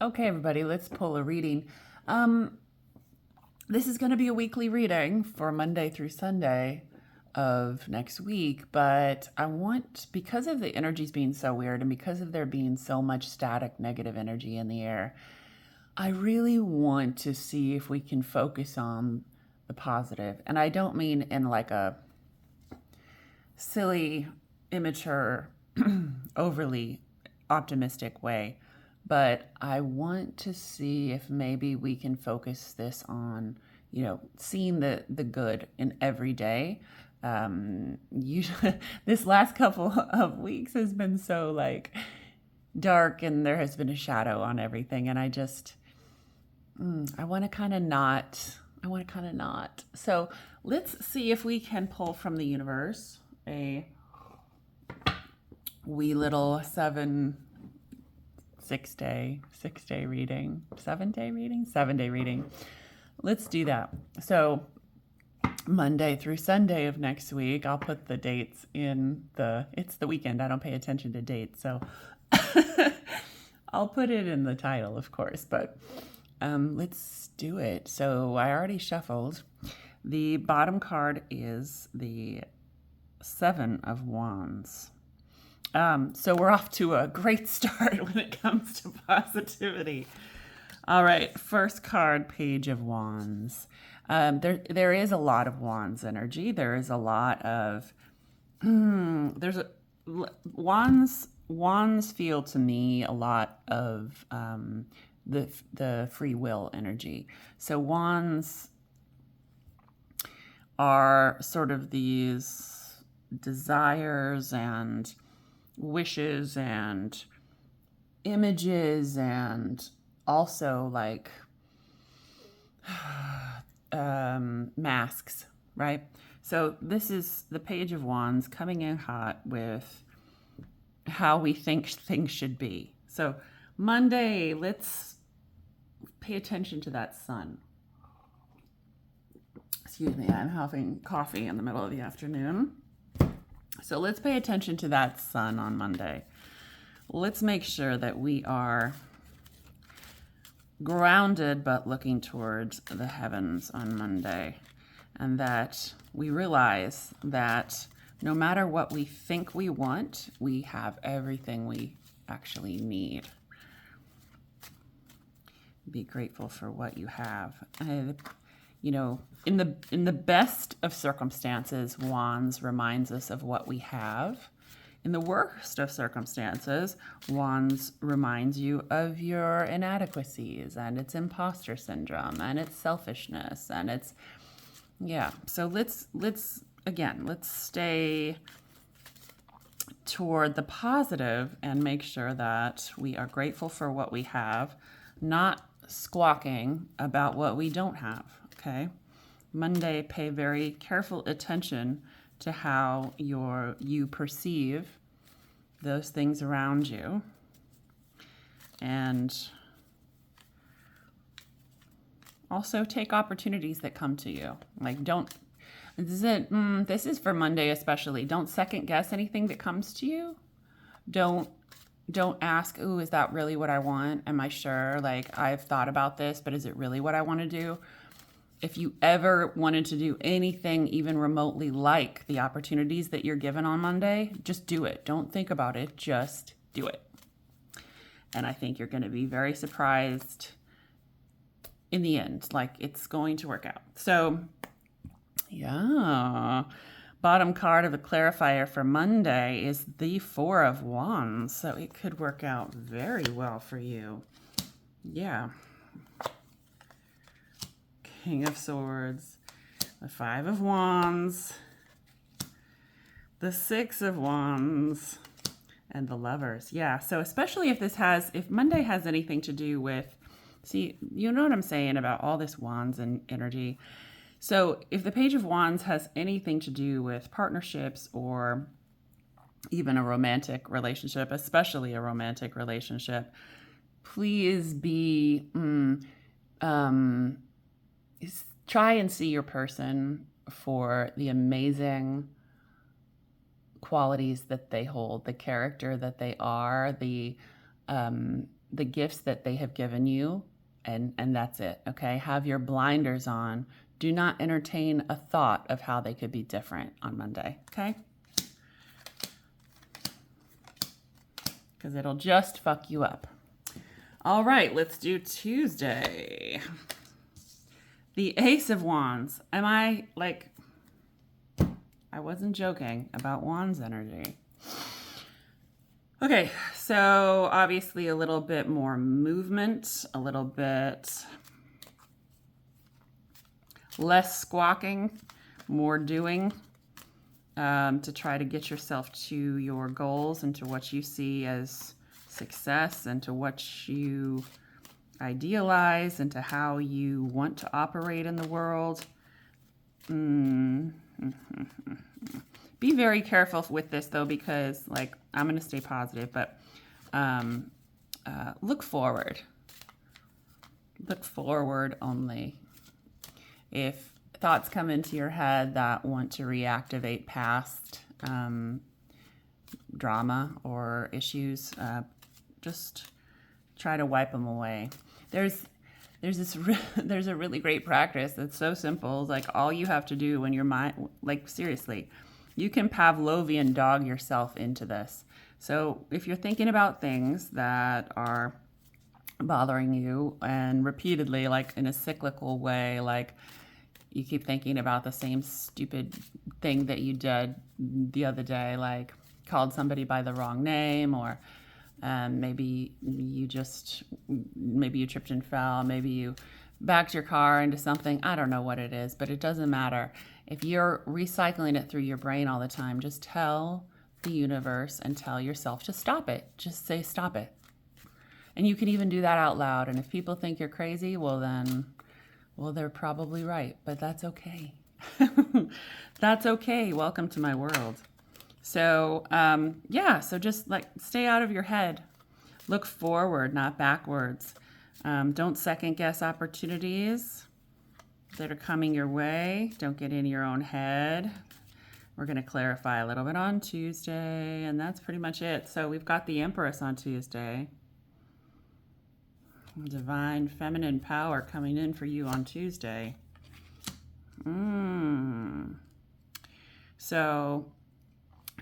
Okay, everybody, let's pull a reading. Um, this is going to be a weekly reading for Monday through Sunday of next week, but I want, because of the energies being so weird and because of there being so much static negative energy in the air, I really want to see if we can focus on the positive. And I don't mean in like a silly, immature, overly optimistic way, but I want to see if maybe we can focus this on, seeing the good in every day. Usually, this last couple of weeks has been so like dark, and there has been a shadow on everything, and I want to kind of not. I want to kind of not. So let's see if we can pull from the universe a wee little 6-day reading, 7-day reading. Let's do that. So Monday through Sunday of next week, I'll put the dates it's the weekend. I don't pay attention to dates. So I'll put it in the title, of course, but let's do it. So I already shuffled. The bottom card is the 7 of Wands. So we're off to a great start when it comes to positivity. All right, first card, Page of Wands. There is a lot of Wands energy. There is a lot of Wands feel to me a lot of the free will energy. So Wands are sort of these desires and wishes and images, and also like masks, right? So this is the Page of Wands coming in hot with how we think things should be. So Monday, let's pay attention to that sun. Excuse me, I'm having coffee in the middle of the afternoon. So let's pay attention to that sun on Monday. Let's make sure that we are grounded but looking towards the heavens on Monday, and that we realize that no matter what we think we want, we have everything we actually need. Be grateful for what you have. In the best of circumstances, Wands reminds us of what we have. In the worst of circumstances, Wands reminds you of your inadequacies and its imposter syndrome and its selfishness and its So let's stay toward the positive and make sure that we are grateful for what we have, not squawking about what we don't have. Okay. Monday, pay very careful attention to how you perceive those things around you, and also take opportunities that come to you. Like this is for Monday especially. Don't second guess anything that comes to you. Don't ask, "Ooh, is that really what I want? Am I sure? Like, I've thought about this, but is it really what I want to do?" If you ever wanted to do anything even remotely like the opportunities that you're given on Monday, just do it. Don't think about it. Just do it. And I think you're going to be very surprised in the end. Like, it's going to work out. So, bottom card of the clarifier for Monday is the 4 of Wands. So it could work out very well for you. Yeah. King of Swords, the 5 of Wands, the 6 of Wands, and the Lovers. Yeah, so especially if Monday has anything to do with, see, you know what I'm saying about all this Wands and energy. So if the Page of Wands has anything to do with partnerships or even a romantic relationship, especially a romantic relationship, please try and see your person for the amazing qualities that they hold, the character that they are, the the gifts that they have given you, and that's it, okay? Have your blinders on. Do not entertain a thought of how they could be different on Monday, okay? Because it'll just fuck you up. All right, let's do Tuesday. The Ace of Wands. Am I like... I wasn't joking about Wands energy. Okay, so obviously a little bit more movement, a little bit less squawking, more doing to try to get yourself to your goals and to what you see as success and to what you idealize and to how you want to operate in the world. Be very careful with this though, because like I'm going to stay positive, but look forward. Look forward only. If thoughts come into your head that want to reactivate past drama or issues, just try to wipe them away. There's a really great practice that's so simple. Like all you have to do when your mind, like seriously, you can Pavlovian dog yourself into this. So if you're thinking about things that are bothering you and repeatedly, like in a cyclical way, like you keep thinking about the same stupid thing that you did the other day, like called somebody by the wrong name, or maybe you tripped and fell, maybe you backed your car into something. I don't know what it is, but it doesn't matter. If you're recycling it through your brain all the time, just tell the universe and tell yourself to stop it. Just say, stop it. And you can even do that out loud. And if people think you're crazy, well, they're probably right, but that's okay. That's okay. Welcome to my world. So, so just like stay out of your head. Look forward, not backwards. Don't second guess opportunities that are coming your way. Don't get in your own head. We're going to clarify a little bit on Tuesday, and that's pretty much it. So we've got the Empress on Tuesday. Divine feminine power coming in for you on Tuesday. So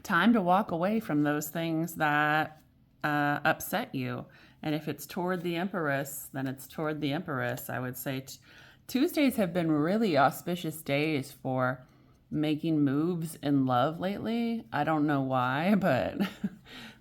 time to walk away from those things that upset you. And if it's toward the Empress, then it's toward the Empress. I would say Tuesdays have been really auspicious days for making moves in love lately. I don't know why, but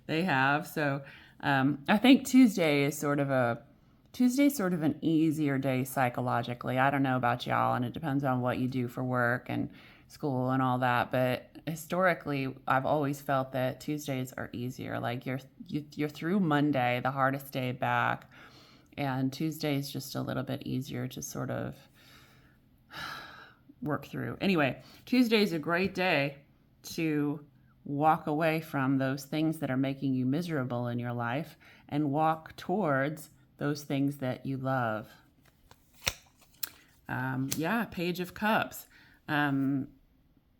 they have. So I think Tuesday is sort of an easier day psychologically. I don't know about y'all, and it depends on what you do for work and school and all that. But historically, I've always felt that Tuesdays are easier. Like you're through Monday, the hardest day back, and Tuesday is just a little bit easier to sort of work through. Anyway, Tuesday is a great day to walk away from those things that are making you miserable in your life and walk towards those things that you love. Page of Cups.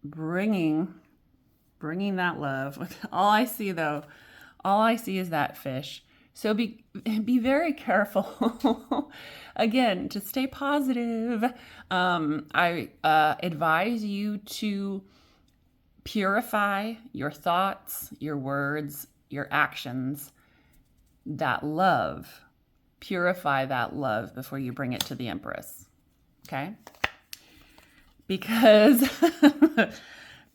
Bringing that love. All I see is that fish. So be very careful. Again, to stay positive. I advise you to purify your thoughts, your words, your actions, that love. Purify that love before you bring it to the Empress. Okay? Because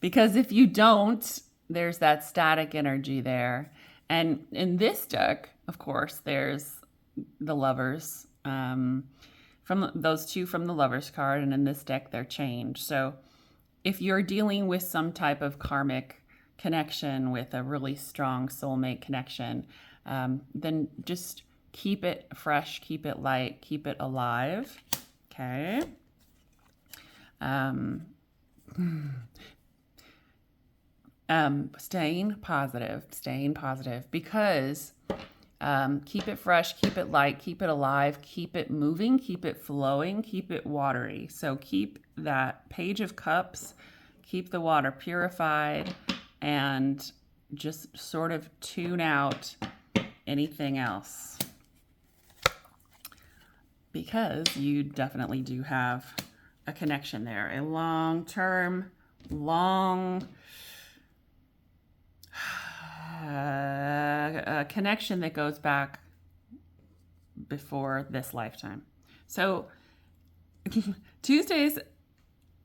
if you don't, there's that static energy there. And in this deck, of course, there's the Lovers, from those two from the Lovers card, and in this deck, they're changed. So if you're dealing with some type of karmic connection with a really strong soulmate connection, then just keep it fresh, keep it light, keep it alive. Okay. Staying positive, because keep it fresh, keep it light, keep it alive, keep it moving, keep it flowing, keep it watery. So keep that Page of Cups, keep the water purified, and just sort of tune out anything else. because you definitely do have a connection there, a long-term, a connection that goes back before this lifetime. So Tuesday's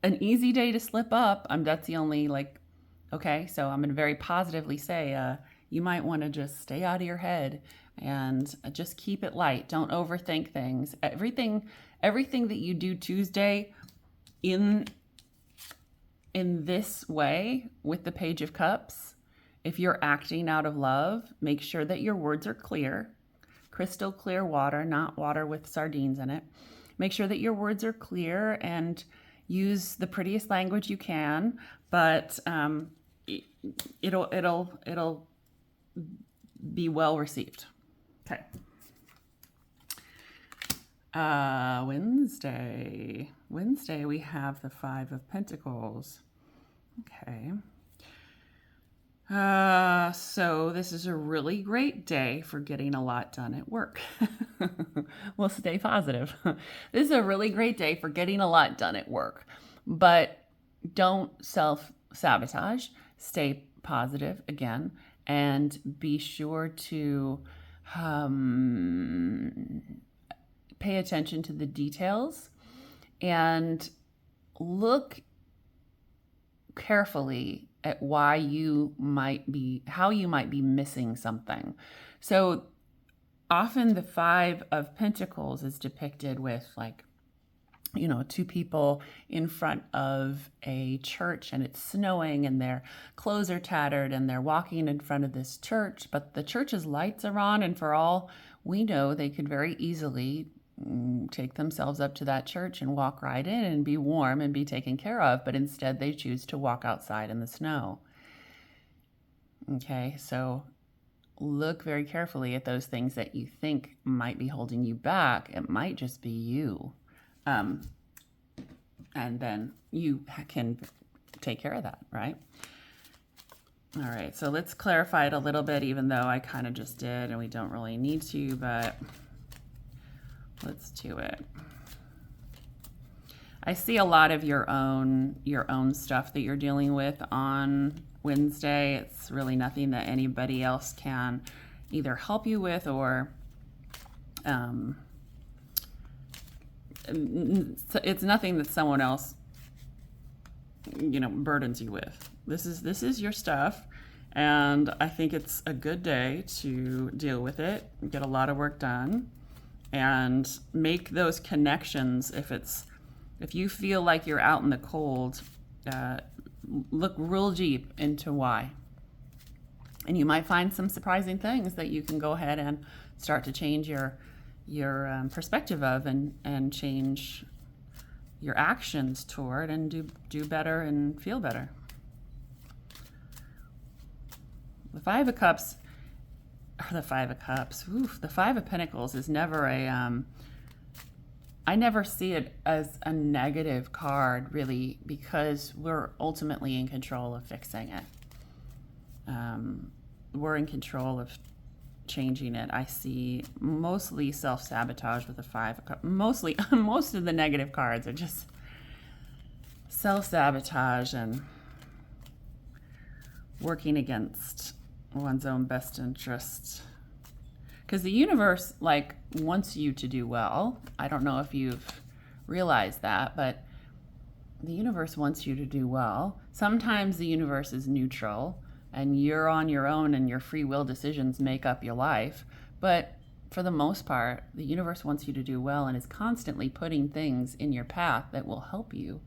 an easy day to slip up. That's the only okay, so I'm going to very positively say you might want to just stay out of your head and just keep it light. Don't overthink things. Everything that you do Tuesday in this way with the Page of Cups, if you're acting out of love, make sure that your words are clear, crystal clear water, not water with sardines in it. Make sure that your words are clear and use the prettiest language you can, but it'll be well received. Okay. Wednesday, we have the Five of Pentacles. Okay. So this is a really great day for getting a lot done at work. We'll stay positive. This is a really great day for getting a lot done at work, but don't self-sabotage. Stay positive again, and be sure to pay attention to the details and look carefully at how you might be missing something. So often the Five of Pentacles is depicted with two people in front of a church, and it's snowing and their clothes are tattered and they're walking in front of this church, but the church's lights are on, and for all we know, they could very easily take themselves up to that church and walk right in and be warm and be taken care of, but instead they choose to walk outside in the snow. Okay, so look very carefully at those things that you think might be holding you back. It might just be you. And then you can take care of that, right? All right, so let's clarify it a little bit, even though I kind of just did and we don't really need to, but let's do it. I see a lot of your own stuff that you're dealing with on Wednesday. It's really nothing that anybody else can either help you with or it's nothing that someone else burdens you with. This is your stuff, and I think it's a good day to deal with it, get a lot of work done, and make those connections. If you feel like you're out in the cold, look real deep into why. And you might find some surprising things that you can go ahead and start to change your perspective of and change your actions toward, and do better and feel better. The Five of Cups, the Five of Pentacles is never I never see it as a negative card, really, because we're ultimately in control of fixing it. We're in control of changing it. I see mostly self-sabotage with the Five of Cups. Most of the negative cards are just self-sabotage and working against one's own best interest. Because the universe wants you to do well. I don't know if you've realized that, but the universe wants you to do well. Sometimes the universe is neutral and you're on your own and your free will decisions make up your life. But for the most part, the universe wants you to do well and is constantly putting things in your path that will help you.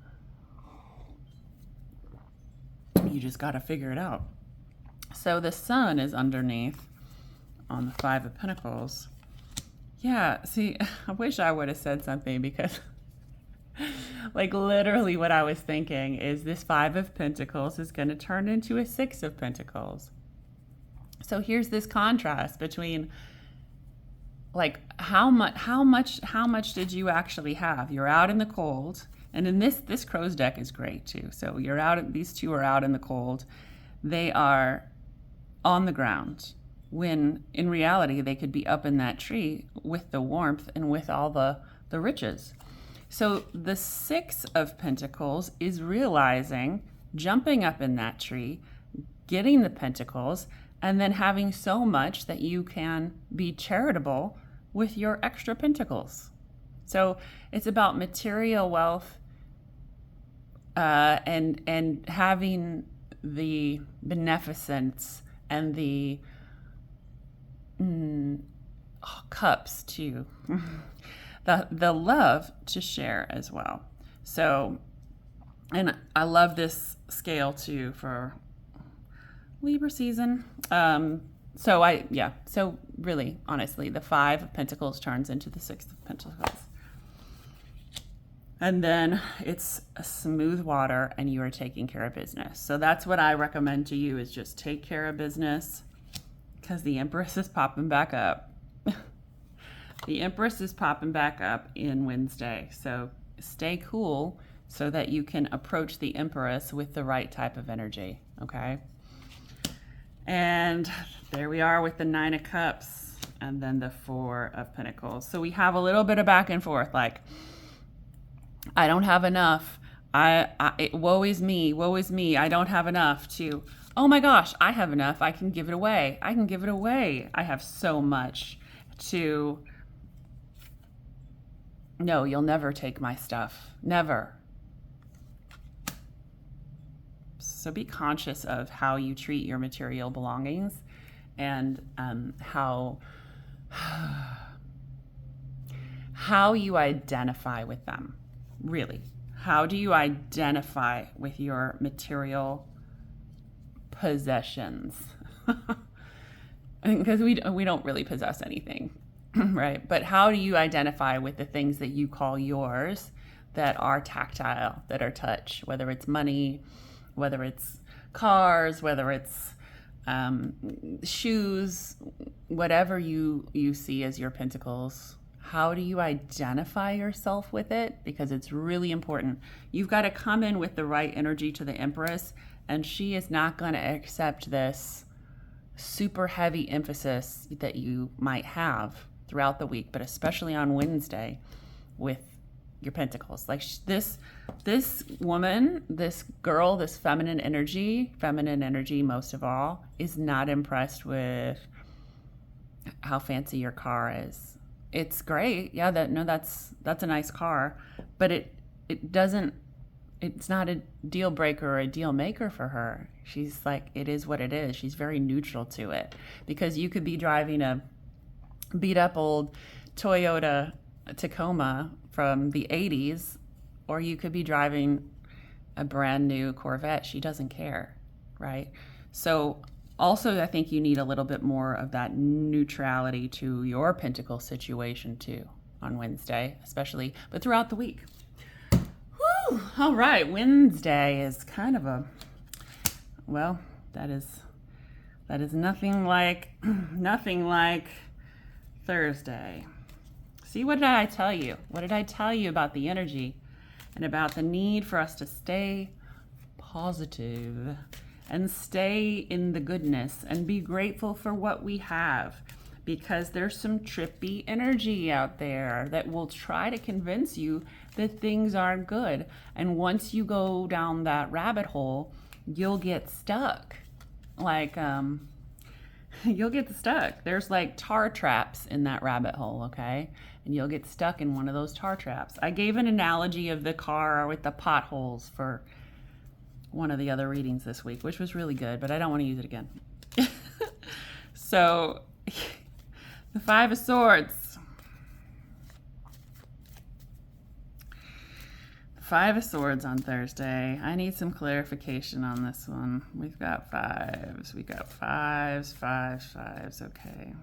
You just got to figure it out. So the sun is underneath on the Five of Pentacles. Yeah, see, I wish I would have said something, because literally what I was thinking is this Five of Pentacles is going to turn into a Six of Pentacles. So here's this contrast between how much did you actually have? You're out in the cold, and in this crow's deck is great too. So these two are out in the cold. They are on the ground when in reality they could be up in that tree with the warmth and with all the riches. So the Six of Pentacles is realizing, jumping up in that tree, getting the pentacles, and then having so much that you can be charitable with your extra pentacles. So it's about material wealth and having the beneficence and the cups too. the love to share as well. So, and I love this scale too for Libra season. So really, honestly, the Five of Pentacles turns into the Six of Pentacles. And then it's a smooth water and you are taking care of business. So that's what I recommend to you, is just take care of business, because the Empress is popping back up. The Empress is popping back up in Wednesday. So stay cool so that you can approach the Empress with the right type of energy, okay? And there we are with the Nine of Cups and then the Four of Pentacles. So we have a little bit of back and forth, like, I don't have enough. Woe is me. I don't have enough, to, oh my gosh, I have enough. I can give it away. I have so much, to, no, you'll never take my stuff. Never. So be conscious of how you treat your material belongings, and how you identify with them. Really, how do you identify with your material possessions? Because we don't really possess anything, right? But how do you identify with the things that you call yours, that are tactile, that are touch, whether it's money, whether it's cars, whether it's shoes, whatever you see as your pentacles. How do you identify yourself with it? Because it's really important. You've got to come in with the right energy to the Empress, and she is not going to accept this super heavy emphasis that you might have throughout the week, but especially on Wednesday with your pentacles. Like this woman, this girl, this feminine energy most of all, is not impressed with how fancy your car is. It's great. Yeah, that's a nice car, but it's not a deal breaker or a deal maker for her. She's like, it is what it is. She's very neutral to it, because you could be driving a beat up old Toyota Tacoma from the 80s, or you could be driving a brand new Corvette. She doesn't care, right? So also, I think you need a little bit more of that neutrality to your pentacle situation too on Wednesday, especially, but throughout the week. Whew. All right, Wednesday is kind of that is nothing like Thursday. See, what did I tell you? What did I tell you about the energy and about the need for us to stay positive and stay in the goodness and be grateful for what we have? Because there's some trippy energy out there that will try to convince you that things aren't good. And once you go down that rabbit hole, you'll get stuck. You'll get stuck. There's like tar traps in that rabbit hole, okay? And you'll get stuck in one of those tar traps. I gave an analogy of the car with the potholes for one of the other readings this week, which was really good, but I don't want to use it again. So, the Five of Swords. Five of Swords on Thursday. I need some clarification on this one. We've got fives. We got fives. Okay.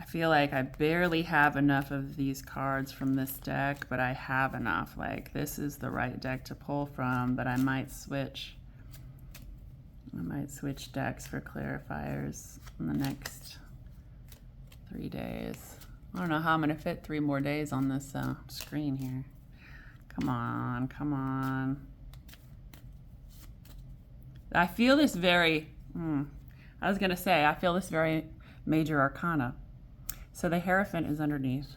I feel like I barely have enough of these cards from this deck, but I have enough. Like, this is the right deck to pull from, but I might switch. Decks for clarifiers in the next 3 days. I don't know how I'm going to fit 3 more days on this screen here. Come on. I feel this very, I was going to say, I feel this very major arcana. So the Hierophant is underneath.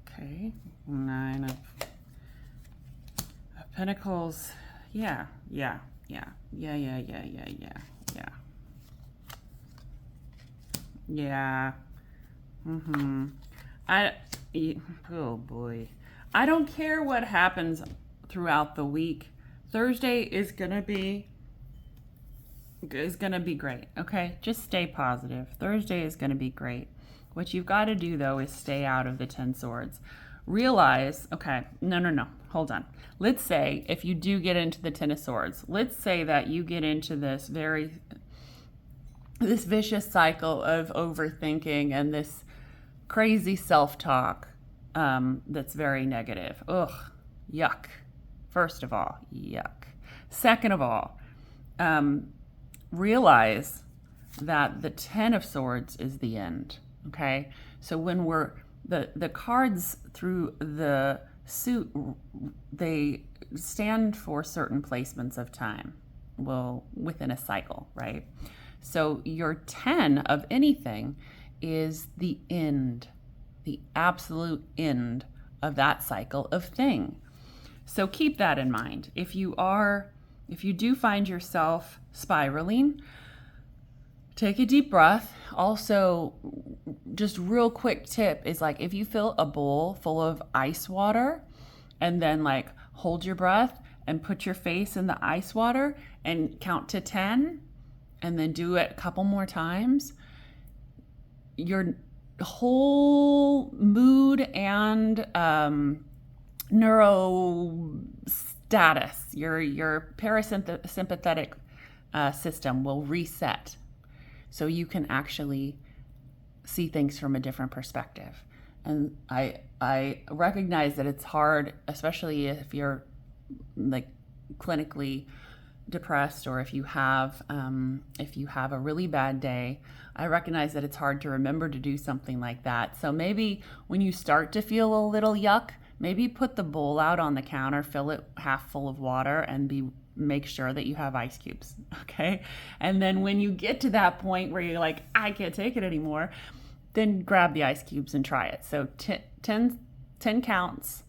Okay, 9 of Pentacles. Yeah. Yeah. Oh boy. I don't care what happens throughout the week. Thursday is gonna be great. Okay, just stay positive. Thursday is gonna be great. What you've got to do though is stay out of the 10 swords. Realize, okay, no, hold on. Let's say if you do get into the 10 of swords, let's say that you get into this vicious cycle of overthinking and this crazy self-talk that's very negative. Ugh, yuck. First of all, yuck. Second of all, realize that the 10 of swords is the end. Okay, so when we're the cards through the suit, they stand for certain placements of time, well, within a cycle, right? So your 10 of anything is the end, the absolute end of that cycle of thing. So keep that in mind. If you do find yourself spiraling, take a deep breath. Also, just real quick tip is like if you fill a bowl full of ice water and then like hold your breath and put your face in the ice water and count to 10 and then do it a couple more times, your whole mood and neuro status, your parasympathetic system will reset. So you can actually see things from a different perspective. And I recognize that it's hard, especially if you're like clinically depressed or if you have a really bad day. I recognize that it's hard to remember to do something like that. So maybe when you start to feel a little yuck, maybe put the bowl out on the counter, fill it half full of water, and make sure that you have ice cubes, okay? And then when you get to that point where you're like, I can't take it anymore, then grab the ice cubes and try it. So 10 counts,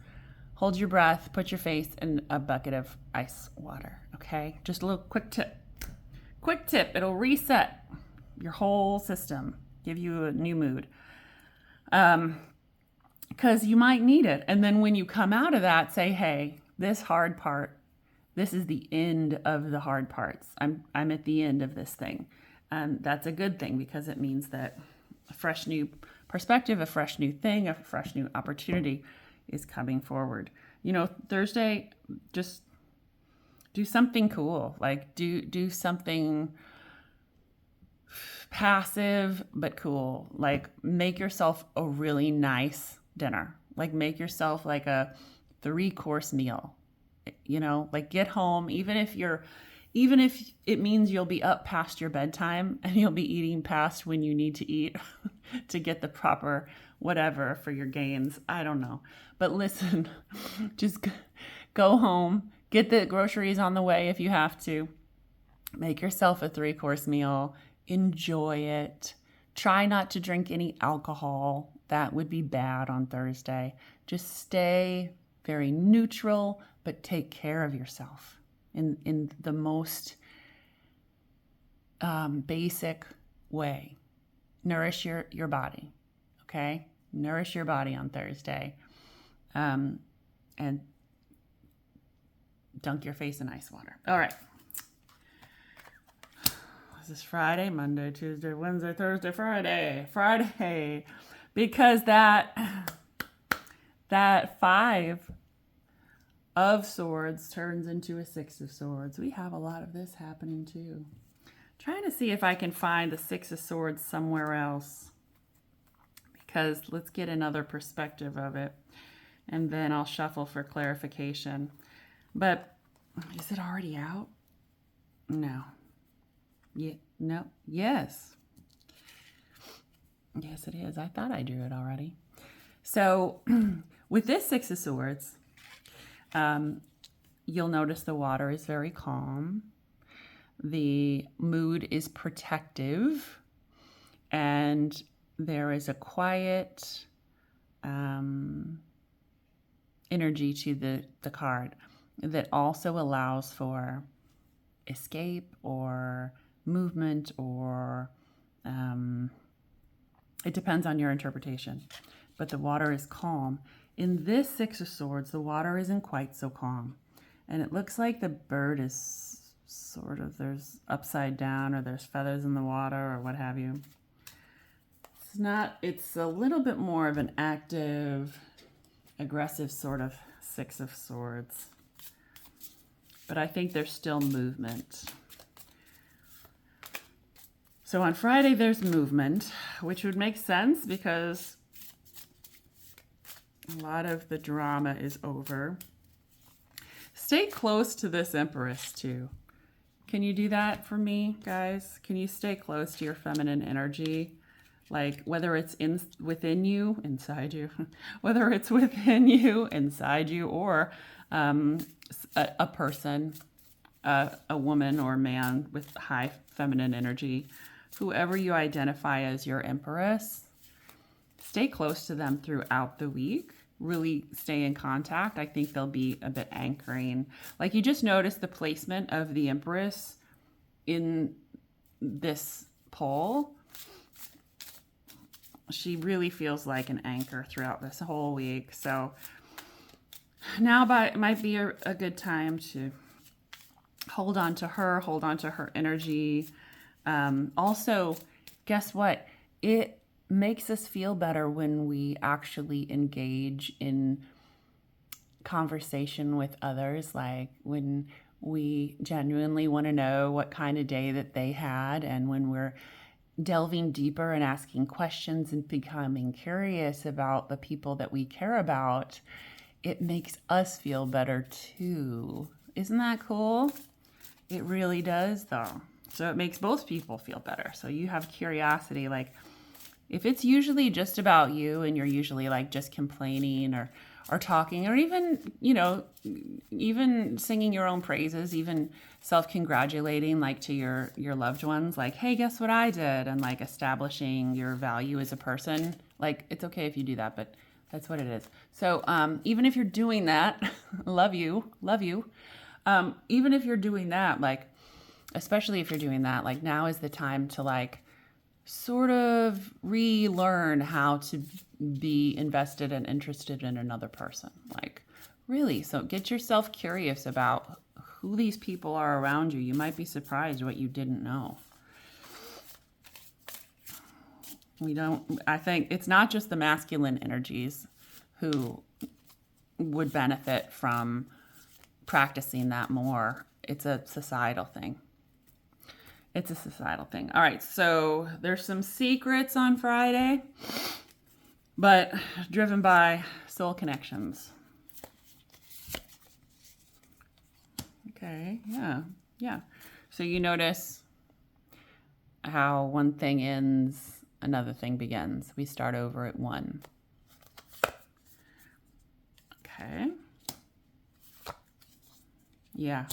hold your breath, put your face in a bucket of ice water, okay? Just a little quick tip. Quick tip, it'll reset your whole system, give you a new mood. Because you might need it. And then when you come out of that, say, hey, this hard part, this is the end of the hard parts. I'm at the end of this thing. And that's a good thing because it means that a fresh new perspective, a fresh new thing, a fresh new opportunity is coming forward. You know, Thursday, just do something cool. Like do something passive but cool. Like make yourself a really nice dinner. Like make yourself like a 3-course meal. You know, like get home, even if it means you'll be up past your bedtime and you'll be eating past when you need to eat to get the proper whatever for your gains. I don't know. But listen, just go home, get the groceries on the way if you have to. Make yourself a 3-course meal. Enjoy it. Try not to drink any alcohol. That would be bad on Thursday. Just stay very neutral, but take care of yourself in the most basic way. Nourish your body, okay? Nourish your body on Thursday. And dunk your face in ice water. All right. This is Friday, Monday, Tuesday, Wednesday, Thursday, Friday. Because that 5 of swords turns into a 6 of swords. We have a lot of this happening too. Trying to see if I can find the 6 of swords somewhere else. Because let's get another perspective of it. And then I'll shuffle for clarification. But is it already out? No. Yeah, no. Yes. Yes, it is. I thought I drew it already. So with this 6 of swords, you'll notice the water is very calm. The mood is protective, and there is a quiet energy to the card that also allows for escape or movement, or it depends on your interpretation. But the water is calm. In this Six of Swords, the water isn't quite so calm. And it looks like the bird is sort of, there's upside down, or there's feathers in the water, or what have you. It's not, it's a little bit more of an active, aggressive sort of Six of Swords. But I think there's still movement. So on Friday, there's movement, which would make sense because a lot of the drama is over. Stay close to this Empress too. Can you do that for me, guys? Can you stay close to your feminine energy? Like whether it's within you, inside you, whether it's within you, inside you, or a person, a woman or man with high feminine energy, whoever you identify as your Empress, stay close to them throughout the week. Really stay in contact. I think they'll be a bit anchoring. Like you just notice the placement of the Empress in this pole. She really feels like an anchor throughout this whole week. So now might be a good time to hold on to her energy. Also, guess what? It makes us feel better when we actually engage in conversation with others, like when we genuinely want to know what kind of day that they had, and when we're delving deeper and asking questions and becoming curious about the people that we care about, it makes us feel better too. Isn't that cool? It really does, though. So it makes both people feel better. So you have curiosity, like if it's usually just about you and you're usually like just complaining or talking, or even, you know, even singing your own praises, even self-congratulating like to your loved ones, like, hey, guess what I did? And like establishing your value as a person. Like, it's okay if you do that, but that's what it is. So even if you're doing that, love you. Even if you're doing that, like, especially if you're doing that, like now is the time to like sort of relearn how to be invested and interested in another person. Like really, so get yourself curious about who these people are around you. You might be surprised what you didn't know. I think it's not just the masculine energies who would benefit from practicing that more. It's a societal thing. It's a societal thing. All right, so there's some secrets on Friday, but driven by soul connections. Okay, yeah. So you notice how one thing ends, another thing begins. We start over at one. Okay. Yeah.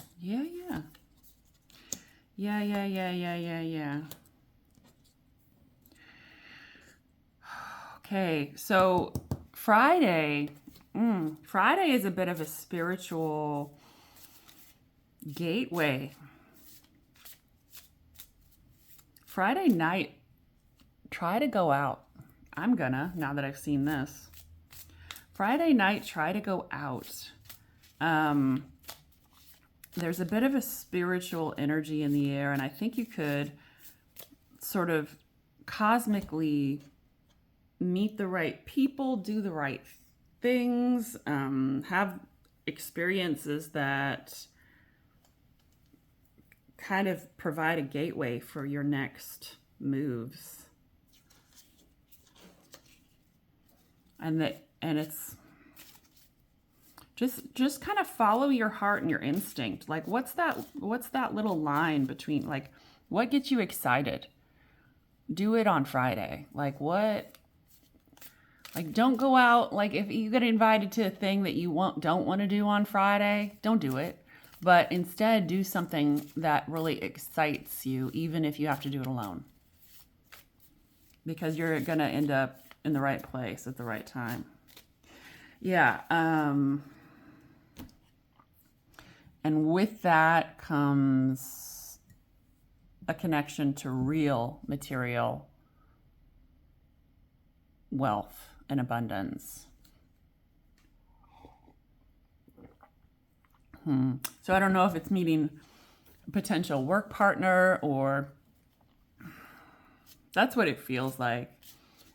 Okay, so Friday is a bit of a spiritual gateway. Friday night, try to go out. I'm gonna, now that I've seen this. Friday night, try to go out. There's a bit of a spiritual energy in the air, and I think you could sort of cosmically meet the right people, do the right things, have experiences that kind of provide a gateway for your next moves. And it's just kind of follow your heart and your instinct. Like what's that little line between, like, what gets you excited? Do it on Friday. Like what Like, don't go out. Like, if you get invited to a thing that you don't want to do on Friday, don't do it. But instead, do something that really excites you, even if you have to do it alone. Because you're going to end up in the right place at the right time. Yeah. And with that comes a connection to real material wealth and abundance. So I don't know if it's meeting a potential work partner, or that's what it feels like.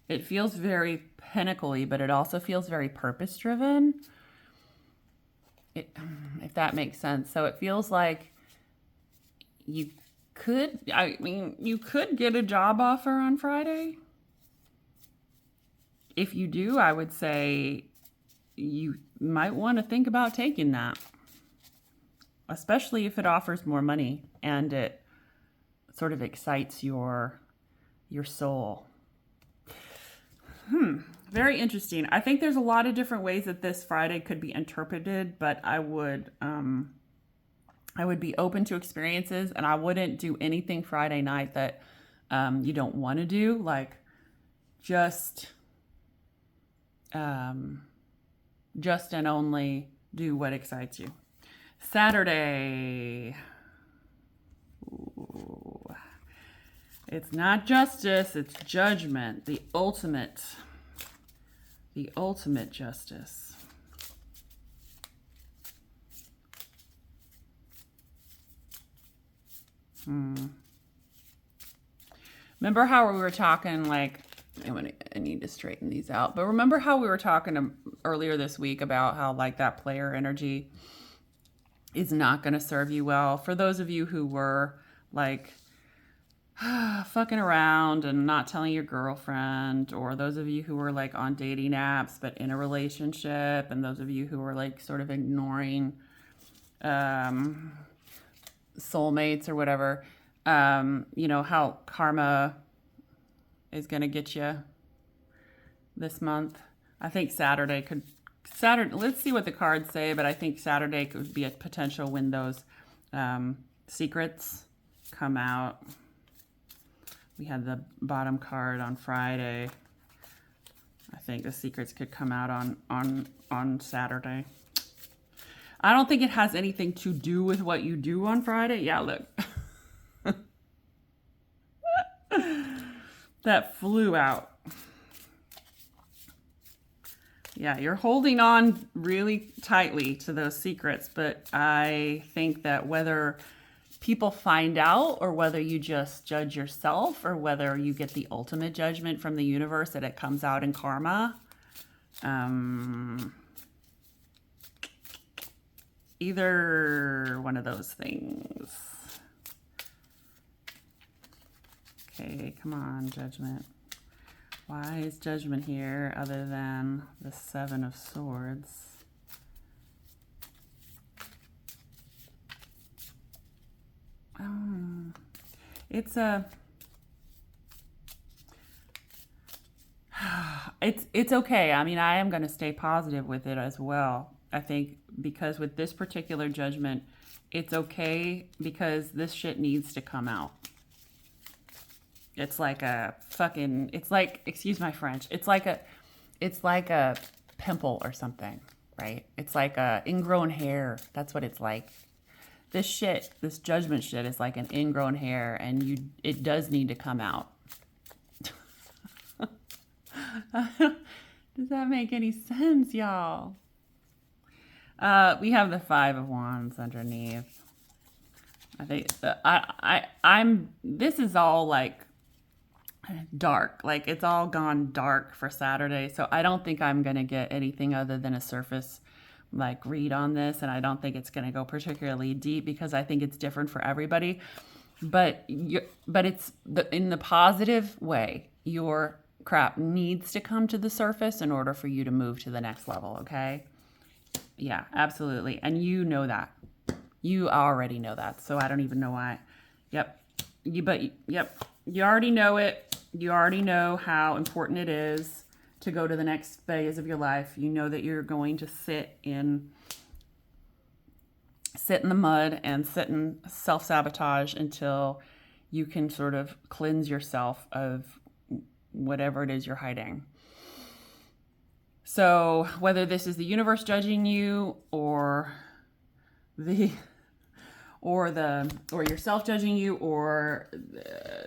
It feels very pinnacle-y, but it also feels very purpose-driven. If that makes sense. So it feels like you could get a job offer on Friday. If you do, I would say you might want to think about taking that, especially if it offers more money and it sort of excites your soul. Very interesting. I think there's a lot of different ways that this Friday could be interpreted, but I would be open to experiences, and I wouldn't do anything Friday night that you don't want to do. Like, just and only do what excites you. Saturday. Ooh. It's not justice, it's judgment. The ultimate justice. Remember how we were talking, like, I need to straighten these out. But remember how we were talking earlier this week about how, like, that player energy is not going to serve you well. For those of you who were, like, fucking around and not telling your girlfriend, or those of you who were, like, on dating apps but in a relationship, and those of you who were, like, sort of ignoring soulmates or whatever, you know, how karma is going to get you this month. I think Saturday, let's see what the cards say, but I think Saturday could be a potential when those secrets come out. We had the bottom card on Friday. I think the secrets could come out on Saturday. I don't think it has anything to do with what you do on Friday. Yeah, look. That flew out. Yeah, you're holding on really tightly to those secrets, but I think that whether people find out, or whether you just judge yourself, or whether you get the ultimate judgment from the universe that it comes out in karma, either one of those things. Okay, come on, judgment. Why is judgment here other than the Seven of Swords? It's okay. I mean, I am going to stay positive with it as well. I think because with this particular judgment, it's okay because this shit needs to come out. It's like excuse my French. It's like a pimple or something, right? It's like a ingrown hair. That's what it's like. This judgment shit is like an ingrown hair, and it does need to come out. Does that make any sense, y'all? We have the Five of Wands underneath. I think this is all like dark. Like, it's all gone dark for Saturday. So I don't think I'm going to get anything other than a surface like read on this, and I don't think it's going to go particularly deep because I think it's different for everybody. But it's in the positive way. Your crap needs to come to the surface in order for you to move to the next level, okay? Yeah, absolutely. And you know that. You already know that. So I don't even know why. Yep. You already know it. You already know how important it is to go to the next phase of your life. You know that you're going to sit in the mud and sit in self-sabotage until you can sort of cleanse yourself of whatever it is you're hiding. So whether this is the universe judging you or yourself judging you, or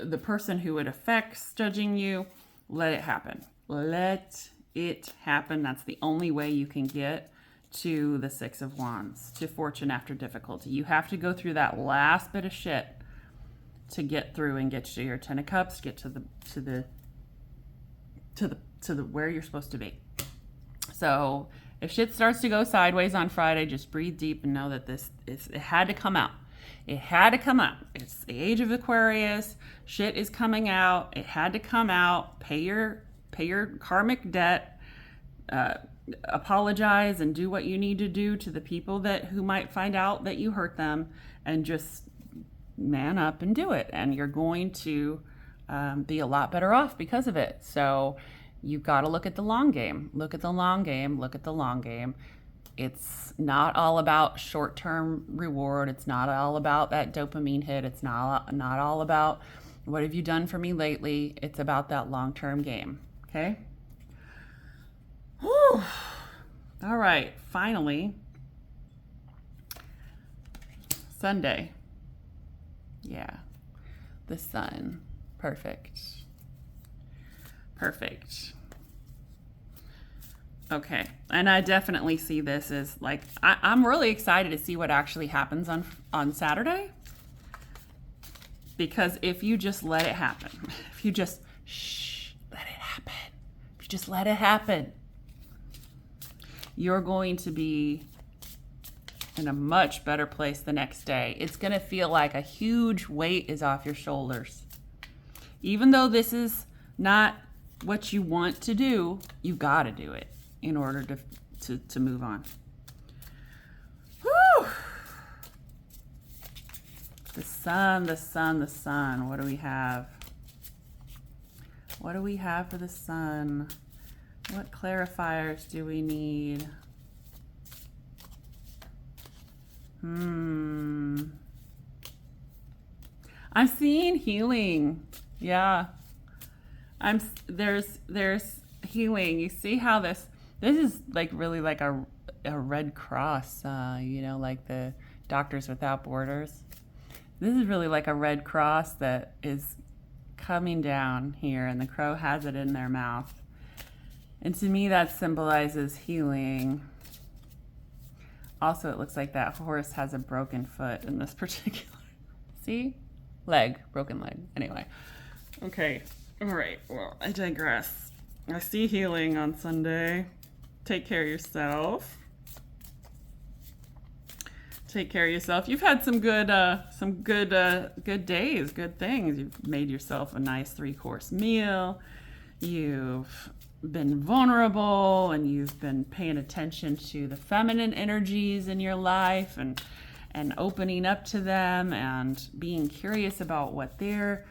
the person who it affects judging you, let it happen. Let it happen. That's the only way you can get to the Six of Wands, to fortune after difficulty. You have to go through that last bit of shit to get through and get to your Ten of Cups, get to the where you're supposed to be. So if shit starts to go sideways on Friday, just breathe deep and know that it had to come out. It had to come out. It's the age of Aquarius. Shit is coming out. It had to come out. Pay your karmic debt. Apologize and do what you need to do to the people who might find out that you hurt them, and just man up and do it. And you're going to be a lot better off because of it. So you've got to look at the long game. Look at the long game. Look at the long game. It's not all about short-term reward. It's not all about that dopamine hit. It's not all about what have you done for me lately. It's about that long-term game. Okay? Whew. All right. Finally, Sunday. Yeah. The sun. Perfect. Okay. And I definitely see this as like, I'm really excited to see what actually happens on Saturday. Because if you just let it happen, if you just let it happen, if you just let it happen, you're going to be in a much better place the next day. It's going to feel like a huge weight is off your shoulders. Even though this is not what you want to do, you've got to do it in order to move on. Whew. The sun. What do we have? What do we have for the sun? What clarifiers do we need? I'm seeing healing. Yeah. There's healing. You see how this is like really like a Red Cross, like the Doctors Without Borders. This is really like a Red Cross that is coming down here, and the crow has it in their mouth. And to me, that symbolizes healing. Also, it looks like that horse has a broken foot in this particular. See? Broken leg. Anyway. Okay. All right. Well, I digress. I see healing on Sunday. Take care of yourself. Take care of yourself. You've had some good days, good things. You've made yourself a nice 3-course meal. You've been vulnerable, and you've been paying attention to the feminine energies in your life and opening up to them and being curious about what they're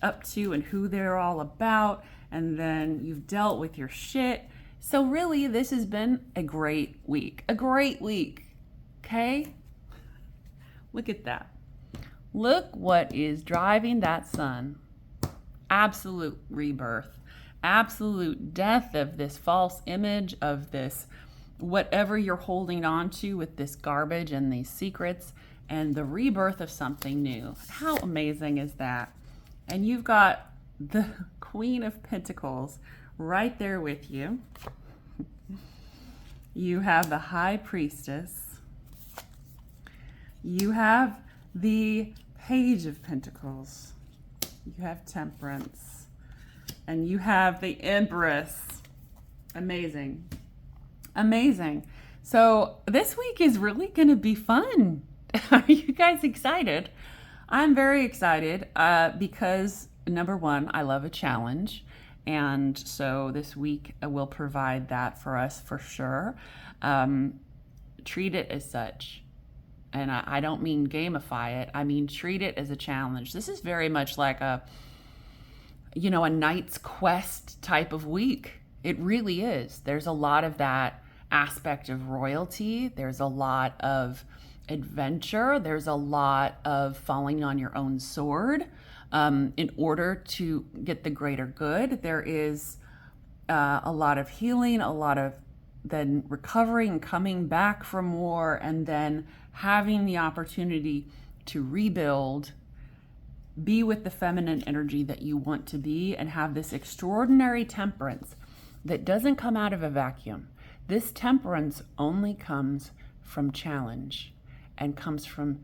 up to and who they're all about. And then you've dealt with your shit. So really, this has been a great week. Okay? Look at that. Look what is driving that sun. Absolute rebirth. Absolute death of this false image, of this whatever you're holding on to with this garbage and these secrets, and the rebirth of something new. How amazing is that? And you've got the Queen of Pentacles right there with you. You have the High Priestess. You have the Page of Pentacles. You have Temperance. And you have the Empress. Amazing. So this week is really going to be fun. Are you guys excited? I'm very excited because, number one, I love a challenge. And so this week will provide that for us for sure. Treat it as such. And I don't mean gamify it. I mean, treat it as a challenge. This is very much like a Knight's Quest type of week. It really is. There's a lot of that aspect of royalty. There's a lot of adventure. There's a lot of falling on your own sword in order to get the greater good. There is a lot of healing, a lot of then recovering, coming back from war, and then having the opportunity to rebuild, be with the feminine energy that you want to be, and have this extraordinary temperance that doesn't come out of a vacuum. This temperance only comes from challenge and comes from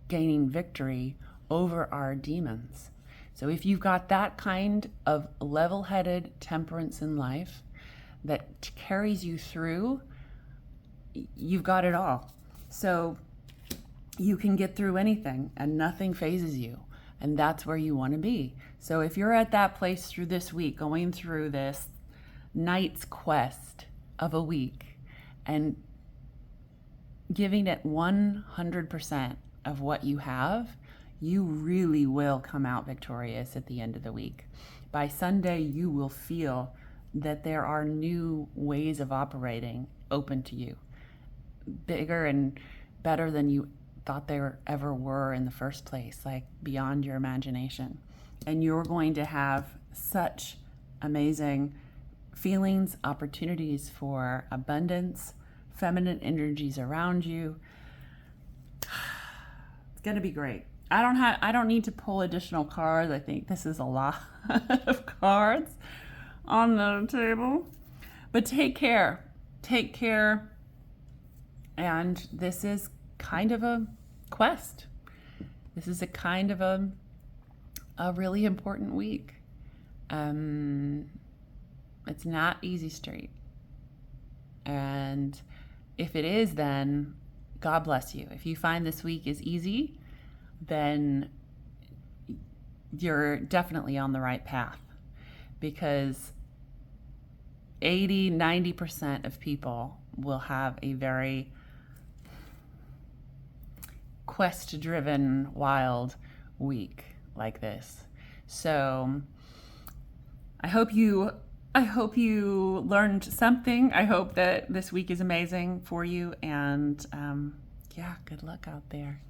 gaining victory over our demons. So if you've got that kind of level-headed temperance in life that carries you through, you've got it all. So you can get through anything and nothing phases you. And that's where you want to be. So if you're at that place through this week, going through this knight's quest of a week and giving it 100% of what you have, you really will come out victorious at the end of the week. By Sunday, you will feel that there are new ways of operating open to you, bigger and better than you thought there ever were in the first place, like beyond your imagination. And you're going to have such amazing feelings, opportunities for abundance, feminine energies around you. It's going to be great. I don't need to pull additional cards. I think this is a lot of cards on the table. But take care. Take care. And this is kind of a quest. This is a kind of a really important week. It's not easy street. And if it is, then God bless you. If you find this week is easy, then you're definitely on the right path, because 80-90% of people will have a very quest-driven, wild week like this. So I hope you learned something. I hope that this week is amazing for you, and good luck out there.